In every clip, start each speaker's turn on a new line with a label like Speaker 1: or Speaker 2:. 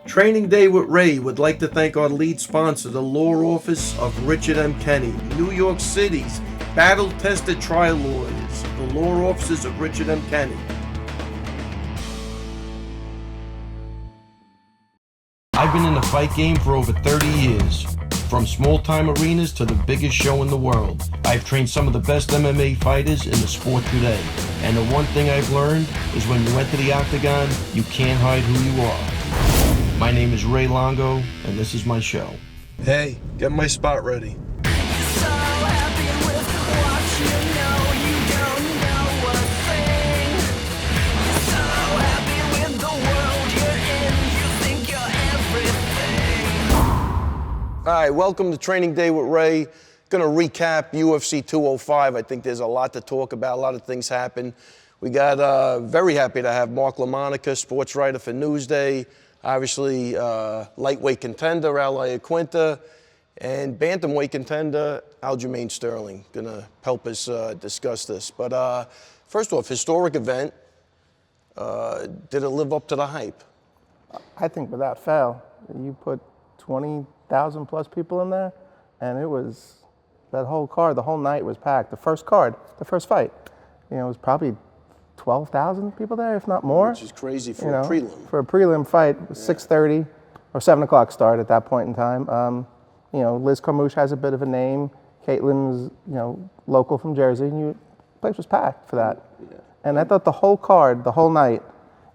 Speaker 1: Training Day with Ray would like to thank our lead sponsor, the Law Office of Richard M. Kenny, New York City's battle-tested trial lawyers, the Law Offices of Richard M. Kenny. I've been in the fight game for over 30 years. From small-time arenas to the biggest show in the world, I've trained some of the best MMA fighters in the sport today. And the one thing I've learned is when you enter the octagon, you can't hide who you are. My name is Ray Longo, and this is my show. Hey, get my spot ready. All right, welcome to Training Day with Ray. Going to recap UFC 205. I think there's a lot to talk about. A lot of things happen. We got very happy to have LaMonica, sports writer for Newsday. Obviously, lightweight contender, Iaquinta, and bantamweight contender, Aljamain Sterling. Going to help us discuss this. But first off, historic event. Did it live up to the hype?
Speaker 2: I think without fail. You put 20,000 plus people in there, and it was, that whole card, the whole night was packed. The first card, the first fight, it was probably 12,000 people there, if not more.
Speaker 1: Which is crazy for a prelim.
Speaker 2: For a prelim fight, it was 6:30 or 7 o'clock start at that point in time. Liz Carmouche has a bit of a name. Caitlin's, local from Jersey, and the place was packed for that. Yeah. And I thought the whole card, the whole night,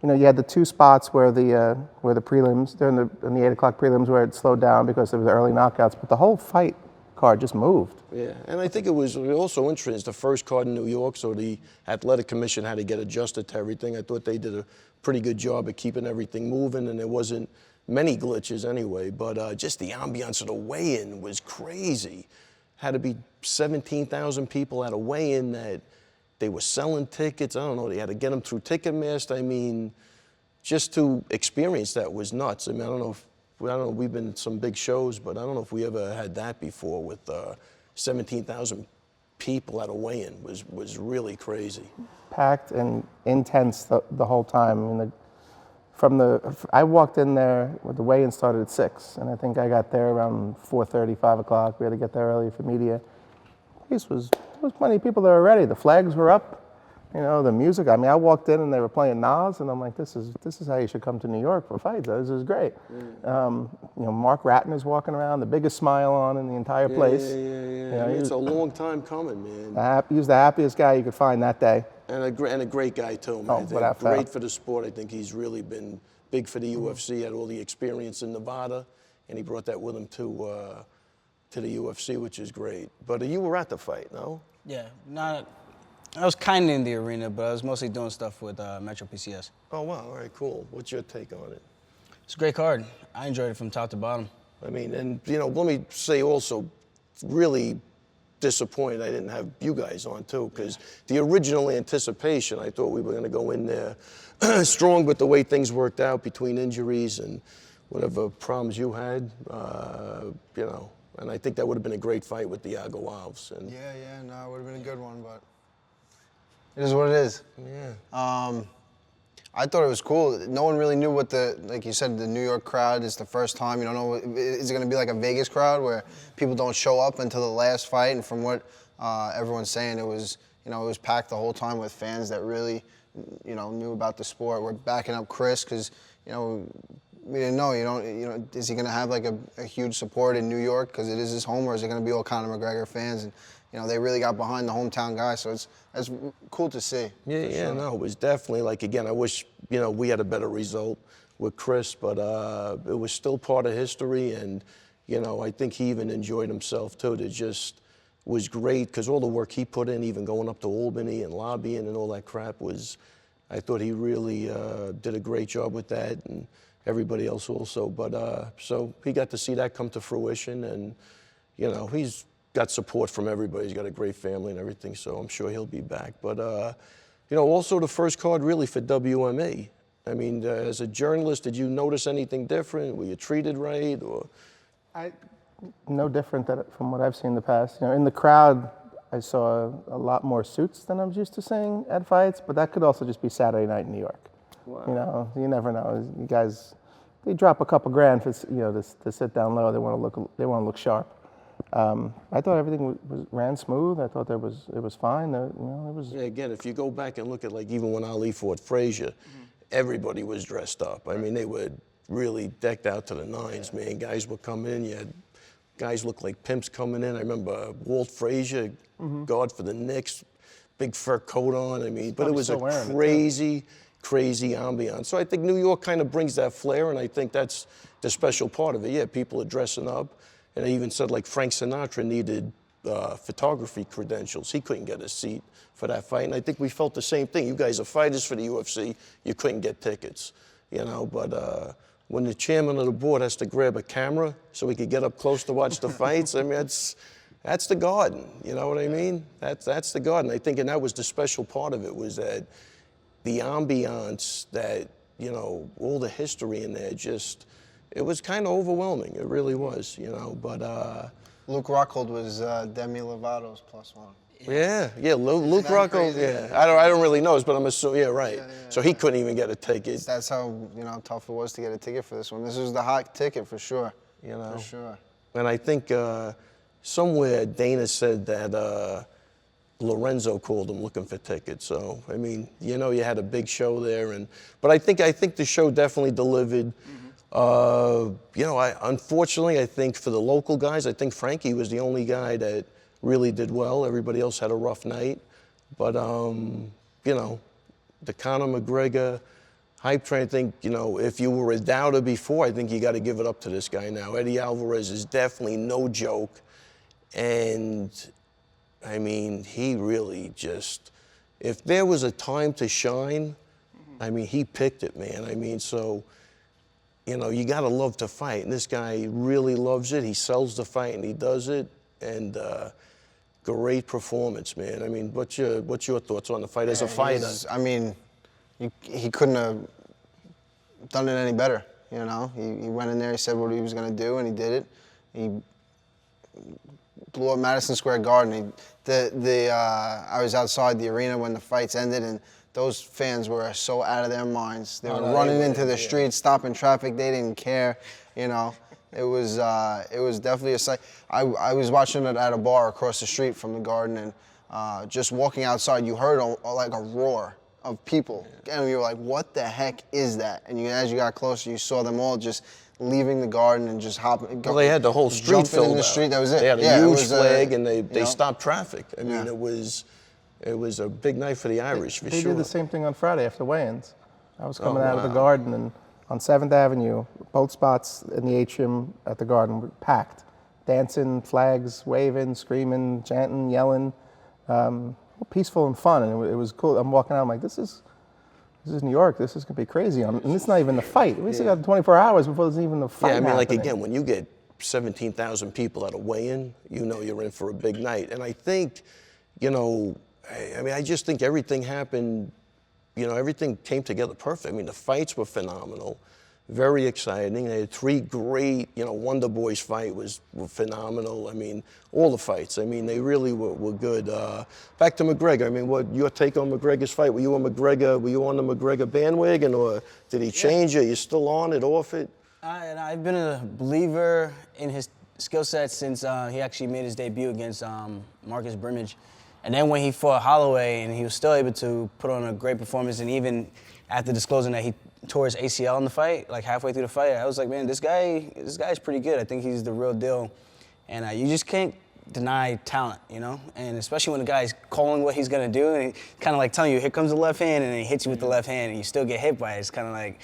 Speaker 2: you had the two spots where the prelims, during the 8 o'clock prelims, where it slowed down because there was early knockouts, but the whole fight card just moved.
Speaker 1: Yeah, and I think it was also interesting. It's the first card in New York, so the athletic commission had to get adjusted to everything. I thought they did a pretty good job of keeping everything moving, and there wasn't many glitches anyway. But just the ambiance of the weigh-in was crazy. Had to be 17,000 people at a weigh-in that they were selling tickets. I don't know, they had to get them through Ticketmaster. I mean, just to experience that was nuts. I mean, I don't know, we've been in some big shows, but I don't know if we ever had that before with 17,000 people at a weigh-in. Was really crazy.
Speaker 2: Packed and intense the whole time. I mean, I walked in there, the weigh-in started at 6, and I think I got there around 4:30, 5 o'clock. We had to get there early for media. There was plenty of people there already. The flags were up, the music. I mean, I walked in and they were playing Nas, and I'm like, this is how you should come to New York for fights. This is great. Mark Ratner's walking around, the biggest smile on in the entire place.
Speaker 1: Yeah. It's a long time coming, man.
Speaker 2: He was the happiest guy you could find that day.
Speaker 1: And a great guy too, man.
Speaker 2: Oh, without fail.
Speaker 1: Great for the sport. I think he's really been big for the UFC. Had all the experience in Nevada, and he brought that with him to the UFC, which is great. But you were at the fight, no?
Speaker 3: Yeah, I was kind of in the arena, but I was mostly doing stuff with Metro PCS.
Speaker 1: Oh, wow, all right, cool. What's your take on it?
Speaker 3: It's a great card. I enjoyed it from top to bottom.
Speaker 1: I mean, and let me say also, really disappointed I didn't have you guys on too, because the original anticipation, I thought we were going to go in there strong, but the way things worked out between injuries and whatever problems you had, and I think that would have been a great fight with the Iago Alves. And
Speaker 4: it would have been a good one, but it is what it is.
Speaker 1: Yeah.
Speaker 4: I thought it was cool. No one really knew what like you said, the New York crowd is the first time. You don't know, is it going to be like a Vegas crowd where people don't show up until the last fight? And from what everyone's saying, it was packed the whole time with fans that really, knew about the sport. We're backing up Chris because, we didn't know. Is he going to have like a huge support in New York because it is his home, or is it going to be all Conor McGregor fans? And they really got behind the hometown guy, so it's cool to see.
Speaker 1: Yeah, no, it was definitely like, again, I wish we had a better result with Chris, but it was still part of history, and I think he even enjoyed himself too. It just was great because all the work he put in, even going up to Albany and lobbying and all that crap, I thought he really did a great job with that, and everybody else also. But so he got to see that come to fruition, and he's got support from everybody. He's got a great family and everything, so I'm sure he'll be back. But also the first card really for WME. I mean, as a journalist, did you notice anything different? Were you treated right, or?
Speaker 2: No different from what I've seen in the past. In the crowd, I saw a lot more suits than I was used to seeing at fights, but that could also just be Saturday night in New York. Wow. You never know. You guys they drop a couple grand for to sit down low. They want to look sharp. I thought everything ran smooth. I thought it was fine. It was.
Speaker 1: Yeah, again, if you go back and look at like even when Ali fought Frazier, everybody was dressed up. I mean, they were really decked out to the nines, man. Guys would come in. You had guys look like pimps coming in. I remember Walt Frazier, guard for the Knicks, big fur coat on. I mean, but it was a crazy ambiance. So I think New York kind of brings that flair, and I think that's the special part of it. Yeah, people are dressing up. And I even said like Frank Sinatra needed photography credentials. He couldn't get a seat for that fight. And I think we felt the same thing. You guys are fighters for the UFC. You couldn't get tickets, But when the chairman of the board has to grab a camera so he could get up close to watch the fights, I mean, that's the Garden. You know what I mean? That's the Garden. I think, and that was the special part of it, was that the ambiance, that, all the history in there, just, it was kind of overwhelming. It really was, But
Speaker 4: Luke Rockhold was Demi Lovato's +1.
Speaker 1: Yeah, Luke Rockhold. Yeah, I don't really know, but I'm assuming. Yeah, right. Yeah. So he couldn't even get a ticket.
Speaker 4: That's how tough it was to get a ticket for this one. This was the hot ticket for sure. For sure.
Speaker 1: And I think somewhere Dana said that Lorenzo called him looking for tickets. So I mean, you had a big show there, but I think the show definitely delivered. Unfortunately, I think for the local guys, I think Frankie was the only guy that really did well. Everybody else had a rough night. But, the Conor McGregor hype train, I think, if you were a doubter before, I think you got to give it up to this guy now. Eddie Alvarez is definitely no joke. And, I mean, he really just, if there was a time to shine, I mean, he picked it, man. I mean, so, you got to love to fight. And this guy really loves it. He sells the fight and he does it. And, great performance, man. I mean, what's your thoughts on the fight as a fighter?
Speaker 4: He couldn't have done it any better. He went in there, he said what he was going to do, and he did it. He blew up Madison Square Garden. I was outside the arena when the fights ended, and those fans were so out of their minds. They were running into the streets, stopping traffic. They didn't care. It was definitely a sight. I was watching it at a bar across the street from the Garden, and just walking outside, you heard like a roar of people, and you were like, "What the heck is that?" And as you got closer, you saw them all just leaving the Garden and just hopping.
Speaker 1: Well, they had the whole street filled
Speaker 4: in the street. That was it.
Speaker 1: They had a huge flag, and they stopped traffic. I mean, it was a big night for the Irish, for sure.
Speaker 2: They did the same thing on Friday after weigh-ins. I was coming out of the Garden, and on 7th Avenue, both spots in the atrium at the Garden were packed. Dancing, flags, waving, screaming, chanting, yelling. Peaceful and fun, and it was cool. I'm walking out, I'm like, this is New York. This is going to be crazy. And it's not even the fight. We still got 24 hours before there's even the fight
Speaker 1: Yeah, I mean,
Speaker 2: happening.
Speaker 1: like, again, when you get 17,000 people at a weigh-in, you're in for a big night. And I think, I just think everything happened, everything came together perfect. I mean, the fights were phenomenal, very exciting. They had 3 great, Wonder Boys fight were phenomenal. I mean, all the fights, they really were good. Back to McGregor, I mean, what your take on McGregor's fight? Were you on the McGregor bandwagon, or did he change it? You still on it, off it?
Speaker 3: I've been a believer in his skill set since he actually made his debut against Marcus Brimage. And then when he fought Holloway, and he was still able to put on a great performance, and even after disclosing that he tore his ACL in the fight, like halfway through the fight, I was like, man, this guy's pretty good. I think he's the real deal. And you just can't deny talent, And especially when the guy's calling what he's gonna do, and kind of like telling you, here comes the left hand, and then he hits you with the left hand, and you still get hit by it. It's kind of like,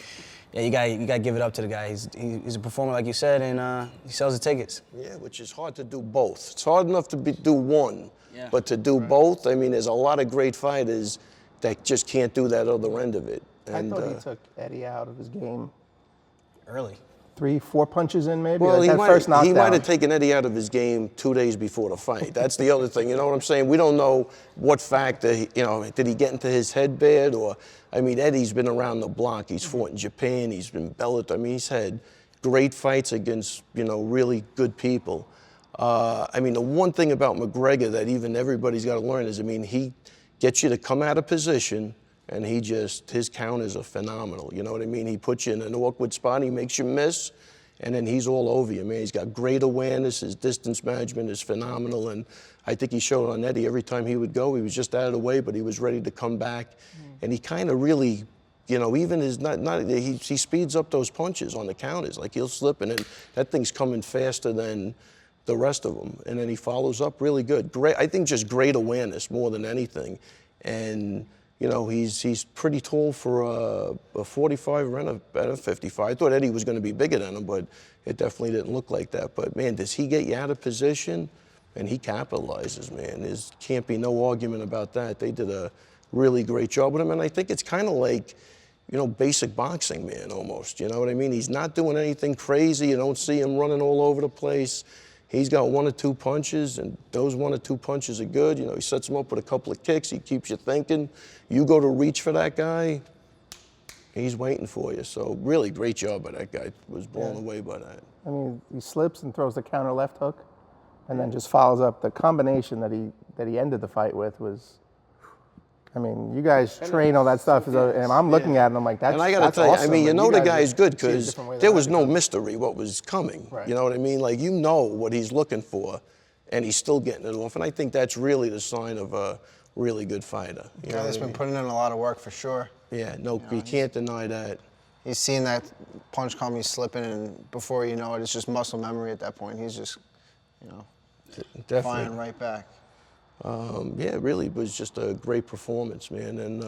Speaker 3: yeah, you gotta give it up to the guy. He's a performer, like you said, and he sells the tickets.
Speaker 1: Yeah, which is hard to do both. It's hard enough to do one.
Speaker 3: Yeah.
Speaker 1: But to do both, there's a lot of great fighters that just can't do that other end of it. And,
Speaker 2: I thought he took Eddie out of his game.
Speaker 3: Early.
Speaker 2: 3-4 punches in, maybe?
Speaker 1: Well,
Speaker 2: first knockdown.
Speaker 1: He might have taken Eddie out of his game 2 days before the fight. That's the other thing, you know what I'm saying? We don't know what factor, did he get into his head bad? Or, Eddie's been around the block. He's fought in Japan. He's been Bellator. He's had great fights against, really good people. The one thing about McGregor that even everybody's got to learn is, he gets you to come out of position, and his counters are phenomenal. You know what I mean? He puts you in an awkward spot, he makes you miss, and then he's all over you, man. He's got great awareness, his distance management is phenomenal, and I think he showed on Eddie every time he would go, he was just out of the way, but he was ready to come back, and he kind of really, you know, even his he speeds up those punches on the counters. Like he'll slip and then that thing's coming faster than the rest of them. And then he follows up really good. Great, I think just great awareness more than anything. And, you know, he's pretty tall for a 45 and a 55. I thought Eddie was going to be bigger than him, but it definitely didn't look like that. But man, does he get you out of position? And he capitalizes, man. There can't be no argument about that. They did a really great job with him. And I think it's kind of like, you know, basic boxing, man, almost. You know what I mean? He's not doing anything crazy. You don't see him running all over the place. He's got 1 or 2 punches, and those 1 or 2 punches are good. You know, he sets him up with a couple of kicks. He keeps you thinking. You go to reach for that guy, he's waiting for you. So really great job by that guy. Was blown away by that.
Speaker 2: I mean, he slips and throws the counter left hook, and then just follows up. The combination that he ended the fight with was, I mean, you guys train all that stuff, and I'm looking at it and I'm like, that's awesome.
Speaker 1: And I got to tell you,
Speaker 2: awesome.
Speaker 1: I mean, you know the guy's good
Speaker 2: see it a
Speaker 1: because
Speaker 2: different way
Speaker 1: there
Speaker 2: than
Speaker 1: was
Speaker 2: I
Speaker 1: no
Speaker 2: do.
Speaker 1: mystery what was coming.
Speaker 2: Right.
Speaker 1: You know what I mean? Like, you know what he's looking for, and he's still getting it off. And I think that's really the sign of a really good fighter. You know
Speaker 4: Guy that's
Speaker 1: what I
Speaker 4: been
Speaker 1: mean?
Speaker 4: putting in a lot of work for sure.
Speaker 1: Yeah, no, you can't deny that.
Speaker 4: He's seen that punch come, he's slipping, and before you know it, it's just muscle memory at that point. He's just, you know,
Speaker 1: Definitely.
Speaker 4: flying right back.
Speaker 1: Yeah, it really was just a great performance, man. And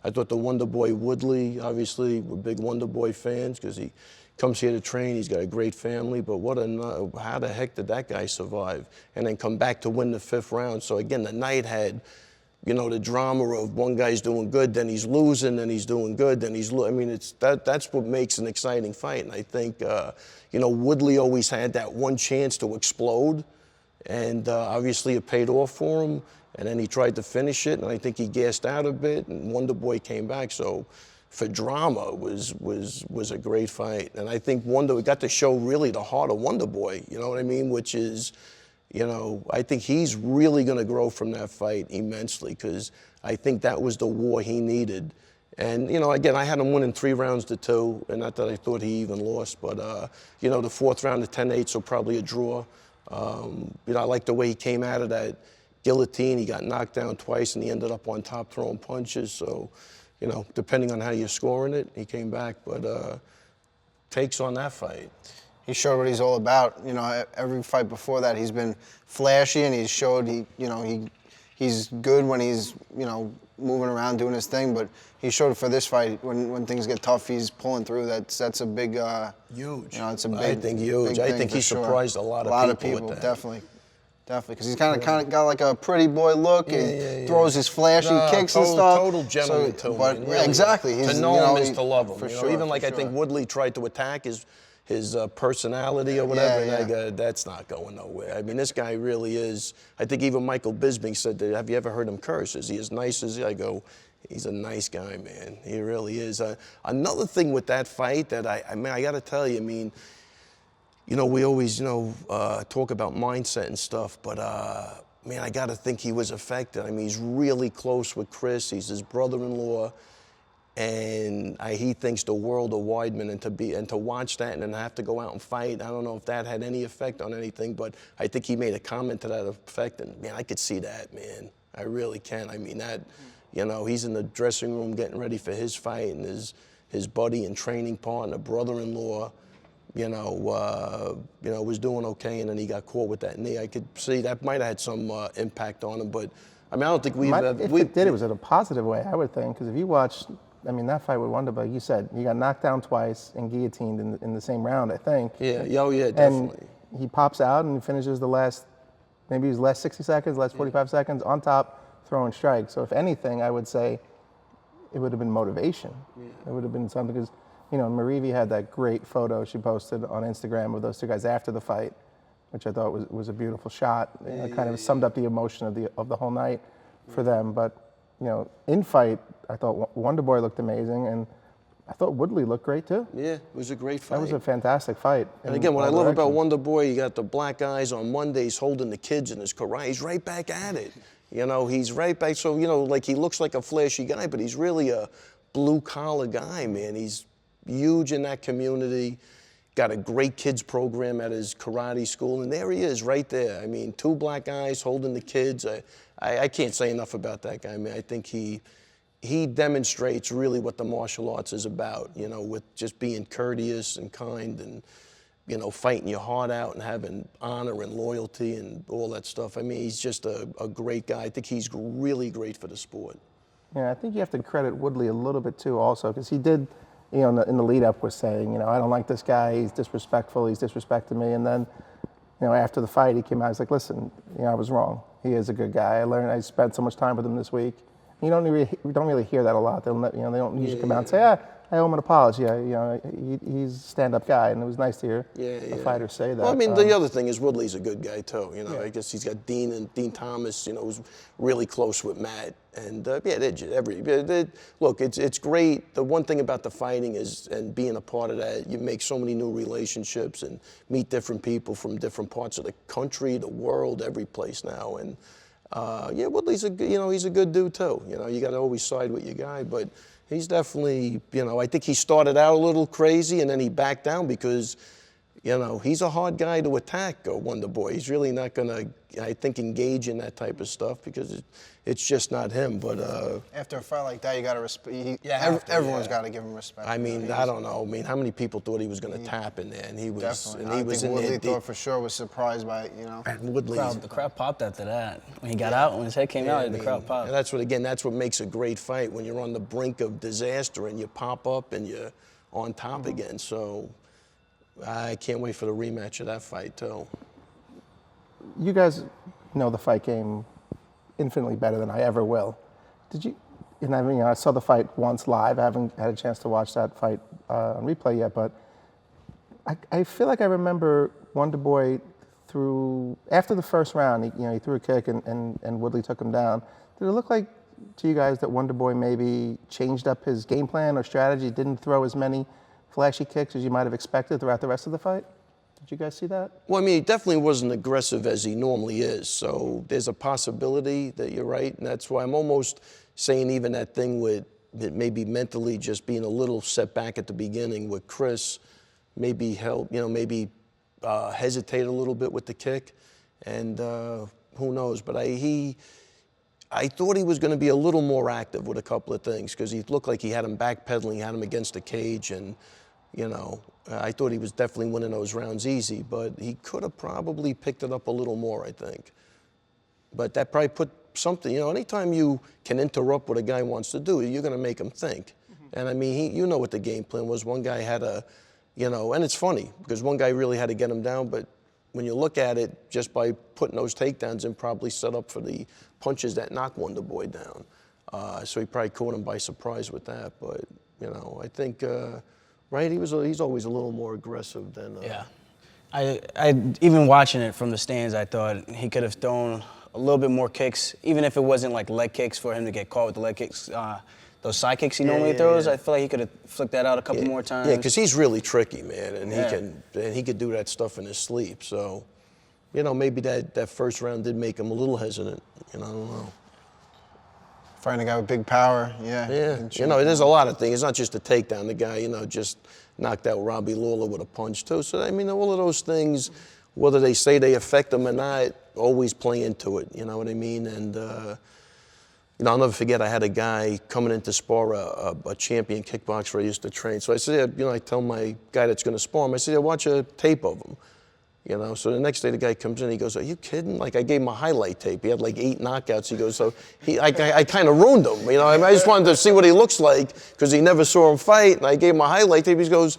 Speaker 1: I thought the Wonder Boy Woodley, obviously, we're big Wonder Boy fans because he comes here to train. He's got a great family. But how the heck did that guy survive? And then come back to win the 5th round. So again, the night had, you know, the drama of one guy's doing good, then he's losing, then he's doing good, then he's I mean, that's what makes an exciting fight. And I think, you know, Woodley always had that one chance to explode. And obviously it paid off for him, and then he tried to finish it, and I think he gassed out a bit, and Wonder Boy came back. So for drama, was a great fight. And I think we got to show really the heart of Wonder Boy, you know what I mean? Which is, you know, I think he's really going to grow from that fight immensely, because I think that was the war he needed. And, you know, again, I had him winning 3 rounds to 2, and not that I thought he even lost, but, you know, the 4th round, the 10-8, so probably a draw. You know, I like the way he came out of that guillotine. He got knocked down twice, and he ended up on top throwing punches. So, you know, depending on how you're scoring it, he came back. But takes on that fight.
Speaker 4: He showed what he's all about. You know, every fight before that, he's been flashy, and he's showed he's good when he's, you know, moving around doing his thing. But he showed for this fight when things get tough, he's pulling through. That's a big
Speaker 1: Huge.
Speaker 4: You know, it's a big.
Speaker 1: I think huge.
Speaker 4: Big
Speaker 1: I
Speaker 4: thing
Speaker 1: think
Speaker 4: for
Speaker 1: he
Speaker 4: sure.
Speaker 1: surprised a lot of people with that.
Speaker 4: Definitely, because he's kind of got like a pretty boy look, and throws his flashy kicks and stuff.
Speaker 1: Total gentleman to him.
Speaker 4: But
Speaker 1: man, really.
Speaker 4: exactly, he's,
Speaker 1: To know
Speaker 4: you know,
Speaker 1: him is to love him.
Speaker 4: For
Speaker 1: You know?
Speaker 4: sure,
Speaker 1: Even like
Speaker 4: for
Speaker 1: I think
Speaker 4: sure.
Speaker 1: Woodley tried to attack his personality or whatever,
Speaker 4: Yeah,
Speaker 1: and I go, that's not going nowhere. I mean, this guy really is. I think even Michael Bisping said that. Have you ever heard him curse? Is he as nice as I go? He's a nice guy, man. He really is. Another thing with that fight that I mean, I got to tell you, I mean, you know, we always, you know, talk about mindset and stuff, but man, I got to think he was affected. I mean, he's really close with Chris. He's his brother-in-law. And he thinks the world of Weidman, and to watch that and then have to go out and fight. I don't know if that had any effect on anything, but I think he made a comment to that effect, and man, I could see that, man. I really can. I mean, that, you know, he's in the dressing room getting ready for his fight, and his buddy and training partner, brother-in-law, you know, was doing okay, and then he got caught with that knee. I could see that might have had some impact on him, but I mean, I don't think
Speaker 2: If it did, it was in a positive way, I would think, because if you watch, I mean, that fight with Wonder Boy, you said he got knocked down twice and guillotined in the same round, I think.
Speaker 1: Yeah, oh yeah, definitely.
Speaker 2: And he pops out and finishes the last 60 seconds, last 45 seconds on top, throwing strikes. So if anything, I would say it would have been motivation. Yeah. It would have been something, because, you know, Marivi had that great photo she posted on Instagram of those 2 guys after the fight, which I thought was a beautiful shot. It kind of summed up the emotion of the whole night for them. But, you know, in fight, I thought Wonder Boy looked amazing, and I thought Woodley looked great too.
Speaker 1: Yeah, it was a great fight.
Speaker 2: That was a fantastic fight.
Speaker 1: And again, what I love about Wonder Boy, you got the black guys on Mondays holding the kids in his corral. He's right back at it. You know, he's right back. So, you know, like he looks like a flashy guy, but he's really a blue-collar guy, man. He's huge in that community. Got a great kids program at his karate school, and there he is right there. I mean, 2 black guys holding the kids. I can't say enough about that guy, man. I think he demonstrates really what the martial arts is about, you know, with just being courteous and kind and, you know, fighting your heart out and having honor and loyalty and all that stuff. I mean, he's just a great guy. I think he's really great for the sport.
Speaker 2: Yeah, I think you have to credit Woodley a little bit too also, because he did, you know, in the lead up was saying, you know, I don't like this guy, he's disrespectful, he's disrespecting me. And then, you know, after the fight, he came out, he's like, listen, you know, I was wrong. He is a good guy. I spent so much time with him this week. You don't really hear that a lot. They don't usually come out and say, I owe him an apology. You know, he's a stand-up guy, and it was nice to hear a fighter say that.
Speaker 1: Well, I mean, the other thing is Woodley's a good guy too. You know, I guess he's got Dean Thomas. You know, who's really close with Matt, and look, it's great. The one thing about the fighting is, and being a part of that, you make so many new relationships and meet different people from different parts of the country, the world, every place now, and. Woodley's he's a good dude too. You know, you got to always side with your guy, but he's definitely, you know, I think he started out a little crazy and then he backed down because, you know, he's a hard guy to attack, Wonder Boy. He's really not going to, I think, engage in that type of stuff because it's just not him. But
Speaker 4: after a fight like that, you got to respect. Everyone's got to give him respect.
Speaker 1: I mean, I don't know. I mean, how many people thought he was going to tap in there, and he was,
Speaker 4: definitely.
Speaker 1: and he was in
Speaker 4: Woodley
Speaker 1: there.
Speaker 4: thought for sure was surprised by it, you know.
Speaker 1: And Woodley's,
Speaker 3: The crowd popped after that. When he got out, when his head came out, the crowd popped.
Speaker 1: And that's what makes a great fight, when you're on the brink of disaster and you pop up and you're on top again. So I can't wait for the rematch of that fight too.
Speaker 2: You guys know the fight game infinitely better than I ever will. Did you? And I mean, I saw the fight once live. I haven't had a chance to watch that fight on replay yet, but I feel like I remember Wonder Boy after the first round. He threw a kick and Woodley took him down. Did it look like to you guys that Wonder Boy maybe changed up his game plan or strategy, didn't throw as many flashy kicks as you might have expected throughout the rest of the fight? Did you guys see that?
Speaker 1: Well, I mean, he definitely wasn't aggressive as he normally is. So there's a possibility that you're right. And that's why I'm almost saying even that thing with that maybe mentally just being a little set back at the beginning with Chris maybe help, hesitate a little bit with the kick. And who knows? But I thought he was going to be a little more active with a couple of things because he looked like he had him backpedaling, had him against the cage, and I thought he was definitely winning those rounds easy, but he could have probably picked it up a little more, I think. But that probably put something, anytime you can interrupt what a guy wants to do, you're going to make him think. Mm-hmm. And I mean, you know what the game plan was. One guy had and it's funny because one guy really had to get him down, but when you look at it, just by putting those takedowns in, probably set up for the punches that knocked Wonder Boy down. So he probably caught him by surprise with that. But, I think, right, he's always a little more aggressive than...
Speaker 3: Yeah. I even watching it from the stands, I thought he could have thrown a little bit more kicks, even if it wasn't like leg kicks for him to get caught with the leg kicks. Those side kicks he normally throws, I feel like he could have flicked that out a couple more times.
Speaker 1: Yeah, because he's really tricky, man, and he could do that stuff in his sleep. So, maybe that first round did make him a little hesitant. I don't know.
Speaker 4: Fighting a guy with big power,
Speaker 1: Yeah, there's a lot of things. It's not just a takedown. The guy, just knocked out Robbie Lawler with a punch too. So I mean, all of those things, whether they say they affect him or not, always play into it. You know what I mean? And I'll never forget. I had a guy coming in to spar a champion kickboxer I used to train. So I said, I tell my guy that's going to spar him, I said, watch a tape of him. So the next day the guy comes in, he goes, are you kidding? Like I gave him a highlight tape. He had like 8 knockouts. He goes, so I kind of ruined him. I just wanted to see what he looks like because he never saw him fight. And I gave him a highlight tape. He goes,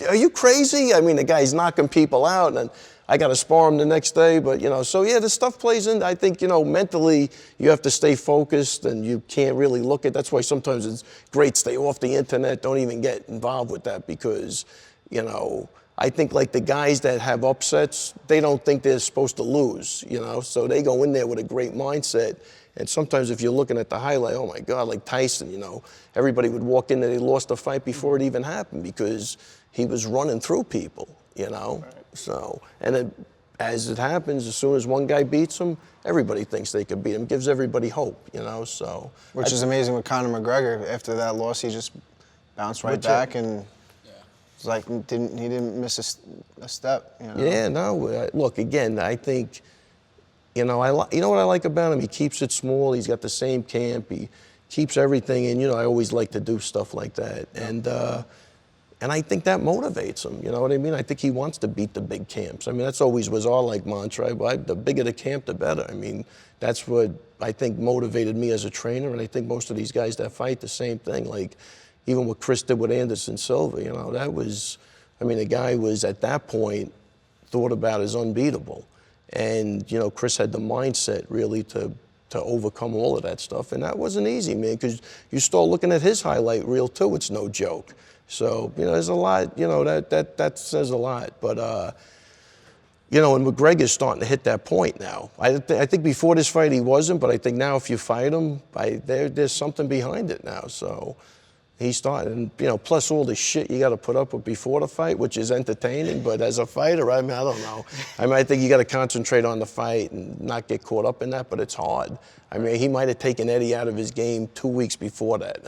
Speaker 1: are you crazy? I mean, the guy's knocking people out and I got to spar him the next day. But, so yeah, this stuff plays in. I think, mentally you have to stay focused and you can't really look at, that's why sometimes it's great, stay off the internet. Don't even get involved with that because, I think like the guys that have upsets, they don't think they're supposed to lose, so they go in there with a great mindset. And sometimes if you're looking at the highlight, oh my God, like Tyson, everybody would walk in and they lost the fight before it even happened because he was running through people, Right. So, and as it happens, as soon as one guy beats him, everybody thinks they could beat him. Gives everybody hope, so.
Speaker 4: Which is amazing with Conor McGregor. After that loss, he just bounced right back and it's like he didn't miss a step.
Speaker 1: Yeah, no. Look, again, I think, you know what I like about him? He keeps it small. He's got the same camp. He keeps everything in. I always like to do stuff like that. And I think that motivates him, you know what I mean? I think he wants to beat the big camps. I mean, that's always was our mantra. The bigger the camp, the better. I mean, that's what I think motivated me as a trainer, and I think most of these guys that fight the same thing. Like, even what Chris did with Anderson Silva, that was, the guy was at that point thought about as unbeatable. And, Chris had the mindset really to overcome all of that stuff. And that wasn't easy, man, because you start looking at his highlight reel too, it's no joke. So, there's a lot, that says a lot. But, and McGregor's starting to hit that point now. I think before this fight he wasn't, but I think now if you fight him, there's something behind it now. So he's starting, and, plus all the shit you got to put up with before the fight, which is entertaining. But as a fighter, I don't know. I think you got to concentrate on the fight and not get caught up in that, but it's hard. He might have taken Eddie out of his game 2 weeks before that.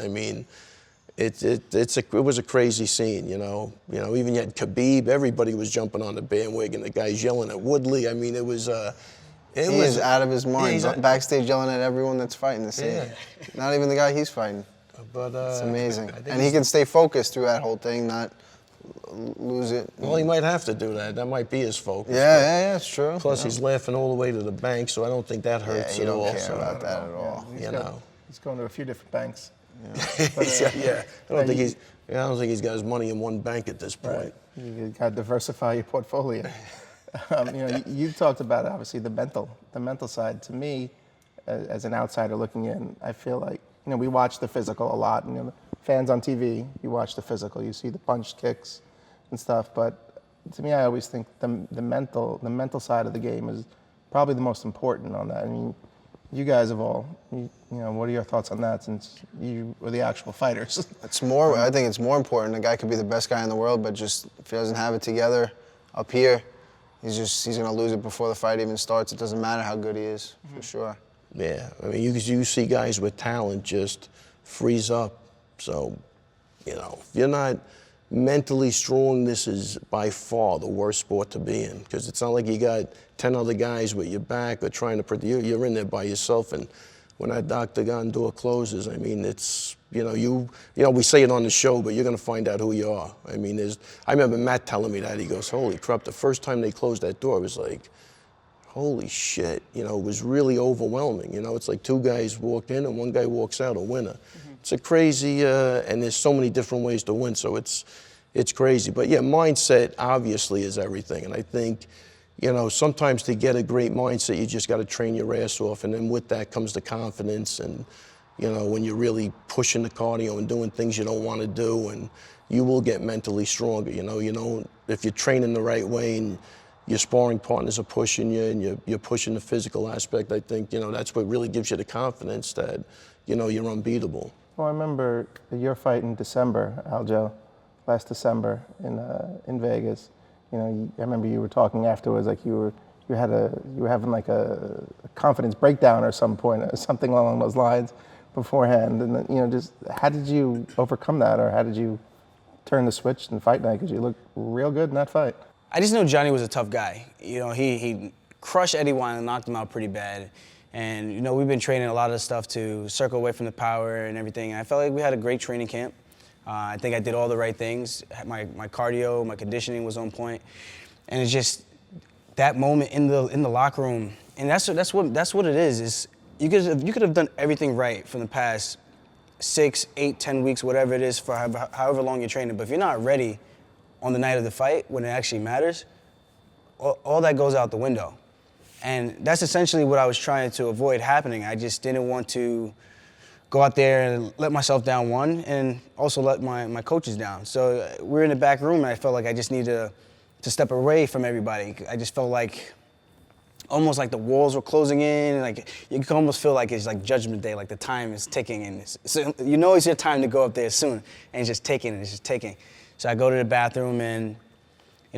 Speaker 1: It was a crazy scene, even yet Khabib, everybody was jumping on the bandwagon. The guys yelling at Woodley. It was.
Speaker 4: He is out of his mind. Backstage yelling at everyone that's fighting the same. Not even the guy he's fighting.
Speaker 1: But
Speaker 4: it's amazing, and he can stay focused through that whole thing, not lose it.
Speaker 1: Well, he might have to do that. That might be his focus.
Speaker 4: Yeah, it's true.
Speaker 1: Plus, he's laughing all the way to the bank, so I don't think that hurts
Speaker 4: at all.
Speaker 1: He
Speaker 4: don't care about that at all.
Speaker 2: He's going to a few different banks.
Speaker 1: I don't think he's got his money in one bank at this point.
Speaker 2: Right. You got to diversify your portfolio. You talked about obviously the mental side. To me, as an outsider looking in, I feel like we watch the physical a lot. Fans on TV, you watch the physical, you see the punch, kicks, and stuff. But to me, I always think the mental side of the game is probably the most important on that. You guys have all, what are your thoughts on that since you were the actual fighters?
Speaker 4: I think it's more important. A guy could be the best guy in the world, but just if he doesn't have it together up here, he's going to lose it before the fight even starts. It doesn't matter how good he is, for sure.
Speaker 1: Yeah, you see guys with talent just freeze up. So, if you're not mentally strong, this is by far the worst sport to be in, because it's not like you got 10 other guys with your back or trying to you're in there by yourself. And when that octagon door closes, it's, we say it on the show, but you're going to find out who you are. I remember Matt telling me that. He goes, holy crap, the first time they closed that door, it was like, holy shit, it was really overwhelming. It's like two guys walk in and one guy walks out a winner. It's a crazy, and there's so many different ways to win, so it's crazy. But yeah, mindset obviously is everything. And I think, sometimes to get a great mindset, you just got to train your ass off. And then with that comes the confidence and, when you're really pushing the cardio and doing things you don't want to do, and you will get mentally stronger. If you're training the right way and your sparring partners are pushing you and you're pushing the physical aspect, I think, that's what really gives you the confidence that, you're unbeatable.
Speaker 2: Well, I remember your fight in December, Aljo, last December in Vegas. I remember you were talking afterwards, like you were having like a confidence breakdown or some point, or something along those lines beforehand. And then, just how did you overcome that, or how did you turn the switch and fight night? Because you looked real good in that fight.
Speaker 3: I just know Johnny was a tough guy. He crushed Eddie Wine and knocked him out pretty bad. And, we've been training a lot of stuff to circle away from the power and everything. And I felt like we had a great training camp. I think I did all the right things. My cardio, my conditioning was on point. And it's just that moment in the locker room. And that's what it is you could have done everything right from the past 6, 8, 10 weeks, whatever it is, for however long you're training. But if you're not ready on the night of the fight, when it actually matters, all that goes out the window. And that's essentially what I was trying to avoid happening. I just didn't want to go out there and let myself down, one, and also let my coaches down. So we're in the back room, and I felt like I just needed to step away from everybody. I just felt like, almost like the walls were closing in. Like, you can almost feel like it's like Judgment Day, like the time is ticking. And so it's your time to go up there soon. And it's just ticking, and it's just ticking. So I go to the bathroom, and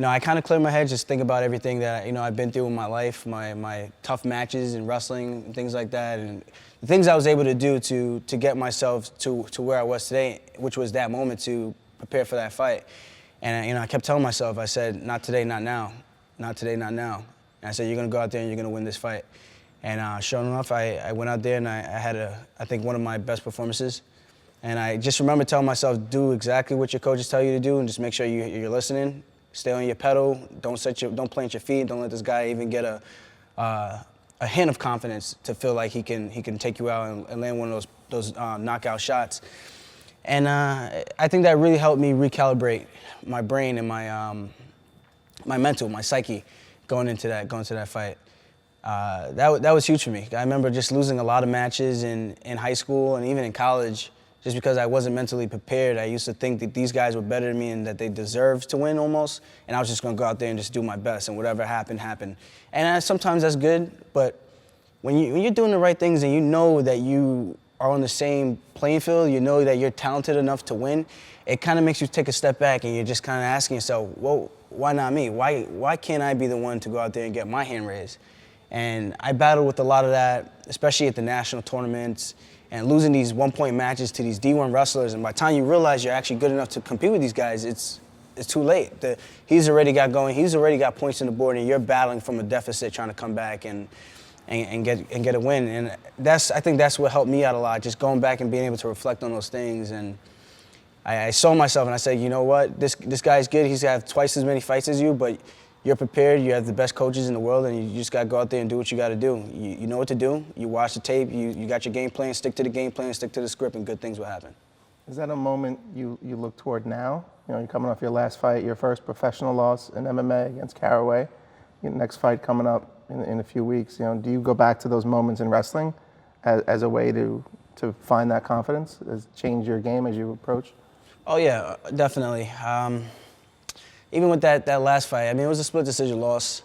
Speaker 3: I kind of clear my head, just think about everything that, I've been through in my life, my tough matches in wrestling and things like that, and the things I was able to do to get myself to where I was today, which was that moment to prepare for that fight. And, I kept telling myself, I said, not today, not now. Not today, not now. And I said, you're going to go out there and you're going to win this fight. And sure enough, I went out there and I had, I think, one of my best performances. And I just remember telling myself, do exactly what your coaches tell you to do and just make sure you're listening. Stay on your pedal. Don't plant your feet. Don't let this guy even get a hint of confidence to feel like he can take you out and land one of those knockout shots. And I think that really helped me recalibrate my brain and my mental, my psyche, going into that fight. That was huge for me. I remember just losing a lot of matches in high school and even in college, just because I wasn't mentally prepared. I used to think that these guys were better than me and that they deserved to win almost, and I was just gonna go out there and just do my best, and whatever happened, happened. And sometimes that's good, but when you're doing the right things and you know that you are on the same playing field, you know that you're talented enough to win, it kind of makes you take a step back and you're just kind of asking yourself, well, why not me? Why can't I be the one to go out there and get my hand raised? And I battled with a lot of that, especially at the national tournaments, and losing these one-point matches to these D1 wrestlers. And by the time you realize you're actually good enough to compete with these guys, it's too late. He's already got going. He's already got points on the board, and you're battling from a deficit, trying to come back and get a win. And I think that's what helped me out a lot, just going back and being able to reflect on those things. And I saw myself, and I said, you know what? This guy's good. He's got twice as many fights as you, but you're prepared, you have the best coaches in the world, and you just got to go out there and do what you got to do. You know what to do. You watch the tape. You got your game plan. Stick to the game plan. Stick to the script, and good things will happen.
Speaker 2: Is that a moment you look toward now? You're coming off your last fight, your first professional loss in MMA against Caraway. Your next fight coming up in a few weeks. Do you go back to those moments in wrestling as a way to find that confidence, change your game as you approach?
Speaker 3: Oh yeah, definitely. Even with that last fight, it was a split decision loss.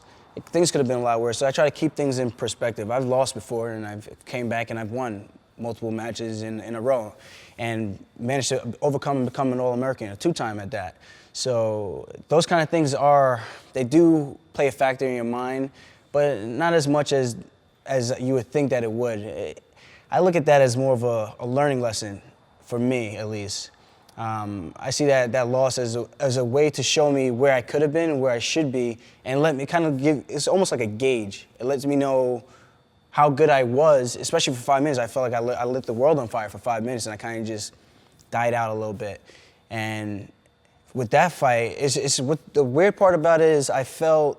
Speaker 3: Things could have been a lot worse, so I try to keep things in perspective. I've lost before, and I've came back and I've won multiple matches in a row and managed to overcome and become an All-American, a two-time at that. So those kind of things they do play a factor in your mind, but not as much as you would think that it would. I look at that as more of a learning lesson, for me at least. I see that loss as a way to show me where I could have been and where I should be, and let me kind of it's almost like a gauge. It lets me know how good I was, especially for 5 minutes. I felt like I lit the world on fire for 5 minutes, and I kind of just died out a little bit. And with that fight, what the weird part about it is I felt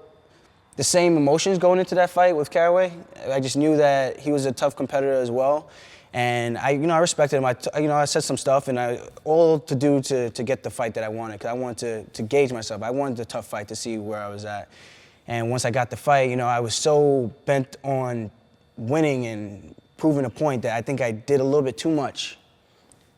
Speaker 3: the same emotions going into that fight with Caraway. I just knew that he was a tough competitor as well. And I respected him. I said some stuff, and all to do to get the fight that I wanted, because I wanted to gauge myself. I wanted the tough fight to see where I was at. And once I got the fight, I was so bent on winning and proving a point that I think I did a little bit too much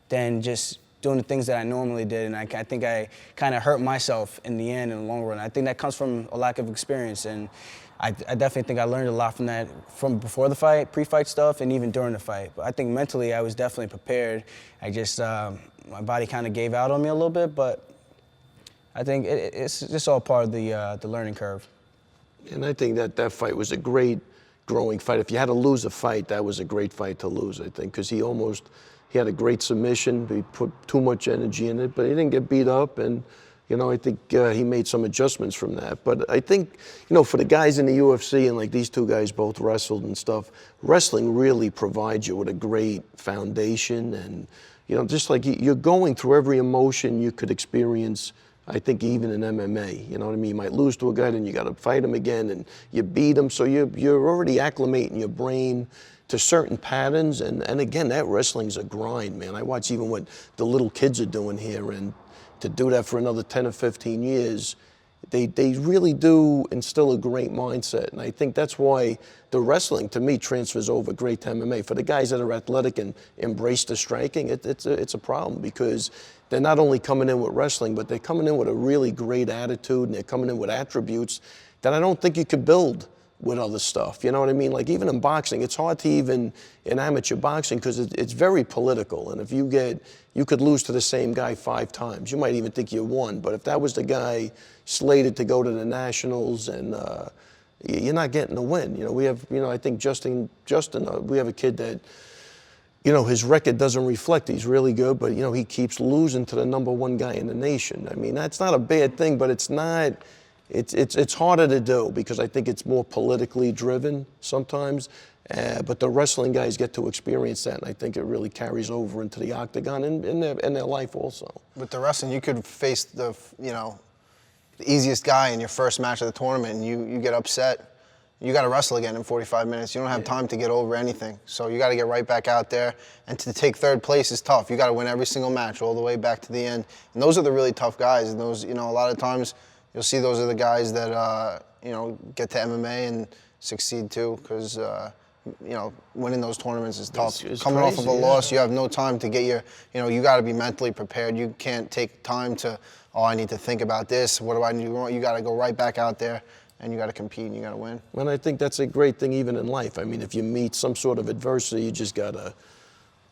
Speaker 3: than just doing the things that I normally did. And I think I kind of hurt myself in the end, in the long run. I think that comes from a lack of experience. And I definitely think I learned a lot from that, from before the fight, pre-fight stuff, and even during the fight. But I think mentally I was definitely prepared. I just, my body kind of gave out on me a little bit, but I think it's just all part of the learning curve. And
Speaker 1: I think that fight was a great growing fight. If you had to lose a fight, that was a great fight to lose, I think, because he had a great submission. He put too much energy in it, but he didn't get beat up, and I think he made some adjustments from that. But I think, for the guys in the UFC, and like these two guys both wrestled and stuff, wrestling really provides you with a great foundation. And, just like you're going through every emotion you could experience, I think even in MMA, you know what I mean? You might lose to a guy, then you got to fight him again, and you beat him. So you're already acclimating your brain to certain patterns. And again, that wrestling's a grind, man. I watch even what the little kids are doing here, and to do that for another 10 or 15 years, they really do instill a great mindset. And I think that's why the wrestling, to me, transfers over great to MMA. For the guys that are athletic and embrace the striking, it's a problem, because they're not only coming in with wrestling, but they're coming in with a really great attitude, and they're coming in with attributes that I don't think you could build with other stuff. You know what I mean? Like even in boxing, it's hard to even in amateur boxing because it's very political. And if you could lose to the same guy 5 times. You might even think you won. But if that was the guy slated to go to the nationals, and you're not getting the win. You know, we have, you know, I think Justin, we have a kid that, you know, his record doesn't reflect he's really good, but, you know, he keeps losing to the #1 guy in the nation. I mean, that's not a bad thing, but it's not, it's harder to do because I think it's more politically driven sometimes. But the wrestling guys get to experience that, and I think it really carries over into the octagon and in their life also.
Speaker 4: With the wrestling, you could face the easiest guy in your first match of the tournament, and you get upset. You got to wrestle again in 45 minutes. You don't have time to get over anything. So you got to get right back out there. And to take 3rd place is tough. You got to win every single match all the way back to the end. And those are the really tough guys. And those, you know, a lot of times you'll see those are the guys that, you know, get to MMA and succeed too, because, you know, winning those tournaments is tough.
Speaker 1: It's
Speaker 4: Coming
Speaker 1: crazy,
Speaker 4: off of a loss, you have no time to get you know, you got to be mentally prepared. You can't take time to, oh, I need to think about this. What do I need to do? You got to go right back out there. And you got to compete and you got to win.
Speaker 1: And I think that's a great thing even in life. I mean, if you meet some sort of adversity, you just got to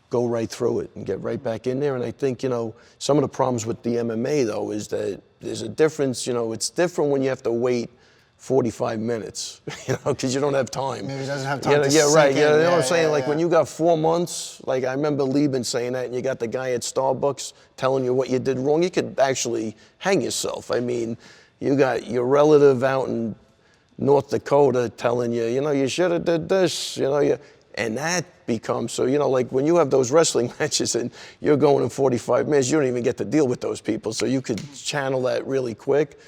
Speaker 1: go right through it and get right back in there. And I think, you know, some of the problems with the MMA, though, is that there's a difference. You know, it's different when you have to wait 45 minutes, you know, because you don't have time.
Speaker 4: Maybe he doesn't have time
Speaker 1: you know,
Speaker 4: to
Speaker 1: yeah,
Speaker 4: sink
Speaker 1: right.
Speaker 4: in.
Speaker 1: You know what I'm
Speaker 4: Yeah,
Speaker 1: saying?
Speaker 4: yeah,
Speaker 1: Like when you got 4 months, like I remember Lieben saying that, and you got the guy at Starbucks telling you what you did wrong, you could actually hang yourself. I mean, you got your relative out in North Dakota telling you, you know, you should have did this, you know, and that becomes, so, you know, like when you have those wrestling matches and you're going in 45 minutes, you don't even get to deal with those people, so you could channel that really quick.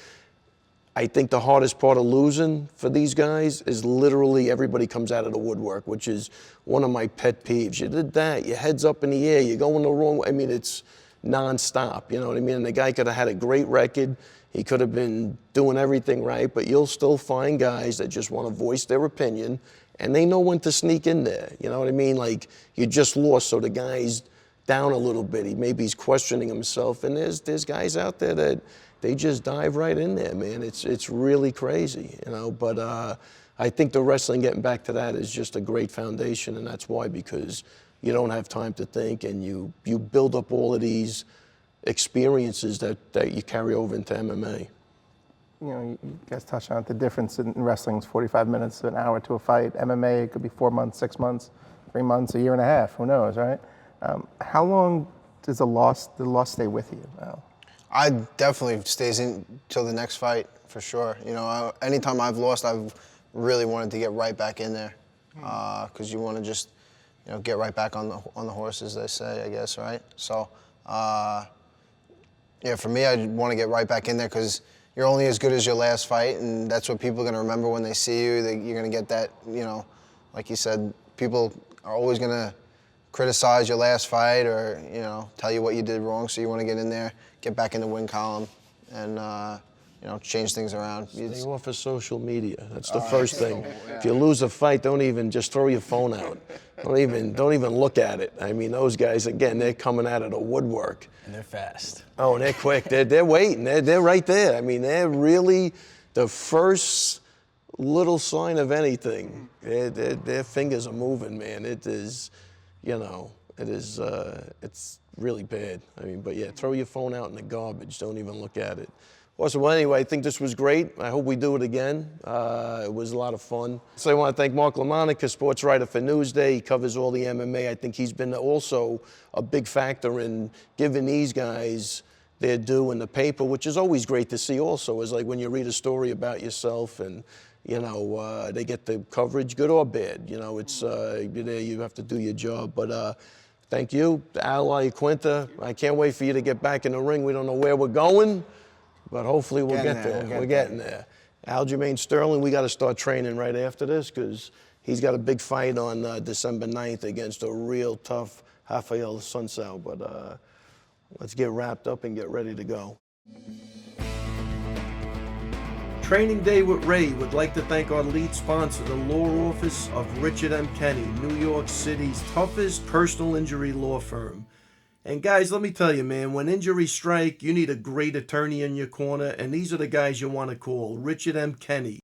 Speaker 1: I think the hardest part of losing for these guys is literally everybody comes out of the woodwork, which is one of my pet peeves. You did that, your head's up in the air, you're going the wrong way. I mean, it's nonstop, you know what I mean? And the guy could have had a great record. He could have been doing everything right, but you'll still find guys that just want to voice their opinion, and they know when to sneak in there. You know what I mean? Like, you just lost, so the guy's down a little bit. Maybe he's questioning himself, and there's guys out there that they just dive right in there, man. It's really crazy, you know. But I think the wrestling, getting back to that, is just a great foundation, and that's why, because you don't have time to think, and you build up all of these experiences that you carry over into MMA.
Speaker 2: You know, you guys touched on it. The difference in wrestling is 45 minutes to an hour to a fight. MMA, it could be 4 months, 6 months, 3 months, a year and a half. Who knows, right? How long does the loss stay with you, Al?
Speaker 4: I definitely stays in till the next fight for sure. You know, anytime I've lost, I've really wanted to get right back in there, because you want to just, you know, get right back on the horse, as they say, I guess, right? So, yeah, for me, I want to get right back in there because you're only as good as your last fight, and that's what people are going to remember when they see you. You're going to get that, you know, like you said, people are always going to criticize your last fight or, you know, tell you what you did wrong, so you want to get in there, get back in the win column, and, you know, change things around.
Speaker 1: Stay off of social media. That's the first thing. If you lose a fight, don't even, just throw your phone out. Don't even look at it. I mean, those guys, again, they're coming out of the woodwork.
Speaker 3: And they're fast.
Speaker 1: Oh, and they're quick. They're waiting. They're right there. I mean, they're really the first little sign of anything. Their fingers are moving, man. It is, you know, it's really bad. I mean, but yeah, throw your phone out in the garbage. Don't even look at it. Awesome. Well, anyway, I think this was great. I hope we do it again. It was a lot of fun. So I want to thank Mark LaMonica, sports writer for Newsday. He covers all the MMA. I think he's been also a big factor in giving these guys their due in the paper, which is always great to see also, is like when you read a story about yourself and, you know, they get the coverage, good or bad. You know, it's, you have to do your job. But thank you, Al, Iaquinta. I can't wait for you to get back in the ring. We don't know where we're going, but hopefully we'll get there. We're getting there. Aljamain Sterling, we got to start training right after this because he's got a big fight on December 9th against a real tough Rafael Sunsao. But let's get wrapped up and get ready to go. Training Day with Ray would like to thank our lead sponsor, the law office of Richard M. Kenny, New York City's toughest personal injury law firm. And guys, let me tell you, man, when injuries strike, you need a great attorney in your corner, and these are the guys you want to call, Richard M. Kenny.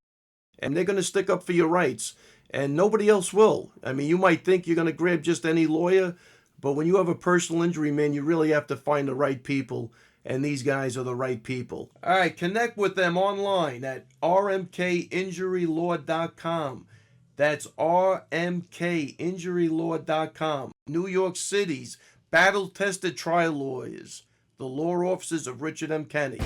Speaker 1: and they're going to stick up for your rights, and nobody else will. I mean, you might think you're going to grab just any lawyer, but when you have a personal injury, man, you really have to find the right people, and these guys are the right people. All right, connect with them online at rmkinjurylaw.com. That's rmkinjurylaw.com. New York City's battle-tested trial lawyers, the law offices of Richard M. Kenney.